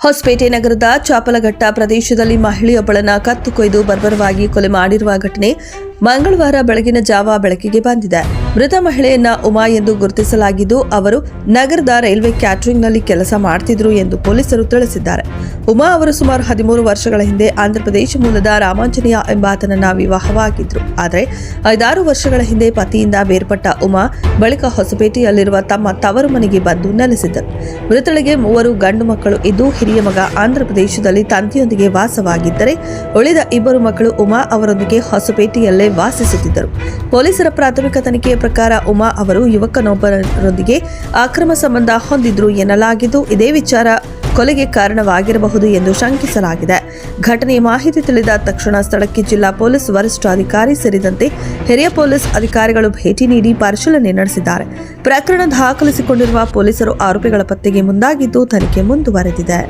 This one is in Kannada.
ಹೊಸಪೇಟೆ ನಗರದ ಚಾಪಲಘಟ್ಟ ಪ್ರದೇಶದಲ್ಲಿ ಮಹಿಳೆಯೊಬ್ಬಳನ್ನ ಕತ್ತು ಕೊಯ್ದು ಬರ್ಬರವಾಗಿ ಕೊಲೆ ಮಾಡಿರುವ ಘಟನೆ ಮಂಗಳವಾರ ಬೆಳಗಿನ ಜಾವ ಬೆಳಕಿಗೆ ಬಂದಿದೆ. ಮೃತ ಮಹಿಳೆಯನ್ನ ಉಮಾ ಎಂದು ಗುರುತಿಸಲಾಗಿದ್ದು, ಅವರು ನಗರದ ರೈಲ್ವೆ ಕ್ಯಾಟರಿಂಗ್ನಲ್ಲಿ ಕೆಲಸ ಮಾಡ್ತಿದ್ರು ಎಂದು ಪೊಲೀಸರು ತಿಳಿಸಿದ್ದಾರೆ. ಉಮಾ ಅವರು ಸುಮಾರು 13 ವರ್ಷಗಳ ಹಿಂದೆ ಆಂಧ್ರಪ್ರದೇಶ ಮೂಲದ ರಾಮಾಂಜನೇಯ ಎಂಬಾತನನ್ನ ವಿವಾಹವಾಗಿದ್ರು. ಆದರೆ 5-6 ವರ್ಷಗಳ ಹಿಂದೆ ಪತಿಯಿಂದ ಬೇರ್ಪಟ್ಟ ಉಮಾ ಬಳಿಕ ಹೊಸಪೇಟೆಯಲ್ಲಿರುವ ತಮ್ಮ ತವರು ಮನೆಗೆ ಬಂದು ನೆಲೆಸಿದ್ದರು. ಮೃತಳಿಗೆ 3 ಗಂಡು ಮಕ್ಕಳು ಇದ್ದು, ಹಿರಿಯ ಮಗ ಆಂಧ್ರಪ್ರದೇಶದಲ್ಲಿ ತಂದೆಯೊಂದಿಗೆ ವಾಸವಾಗಿದ್ದರೆ ಉಳಿದ 2 ಮಕ್ಕಳು ಉಮಾ ಅವರೊಂದಿಗೆ ಹೊಸಪೇಟೆಯಲ್ಲೇ ವಾಸಿಸುತ್ತಿದ್ದರು. ಪೊಲೀಸರ ಪ್ರಾಥಮಿಕ ತನಿಖೆಯ ಪ್ರಕಾರ ಉಮಾ ಅವರು ಯುವಕನೊಬ್ಬರೊಂದಿಗೆ ಅಕ್ರಮ ಸಂಬಂಧ ಹೊಂದಿದ್ರು ಎನ್ನಲಾಗಿದ್ದು, ಇದೇ ವಿಚಾರ ಕೊಲೆಗೆ ಕಾರಣವಾಗಿರಬಹುದು ಎಂದು ಶಂಕಿಸಲಾಗಿದೆ. ಘಟನೆಯ ಮಾಹಿತಿ ತಿಳಿದ ತಕ್ಷಣ ಸ್ಥಳಕ್ಕೆ ಜಿಲ್ಲಾ ಪೊಲೀಸ್ ವರಿಷ್ಠಾಧಿಕಾರಿ ಸೇರಿದಂತೆ ಹಿರಿಯ ಪೊಲೀಸ್ ಅಧಿಕಾರಿಗಳು ಭೇಟಿ ನೀಡಿ ಪರಿಶೀಲನೆ ನಡೆಸಿದ್ದಾರೆ. ಪ್ರಕರಣ ದಾಖಲಿಸಿಕೊಂಡಿರುವ ಪೊಲೀಸರು ಆರೋಪಿಗಳ ಪತ್ತೆಗೆ ಮುಂದಾಗಿದ್ದು, ತನಿಖೆ ಮುಂದುವರೆದಿದೆ.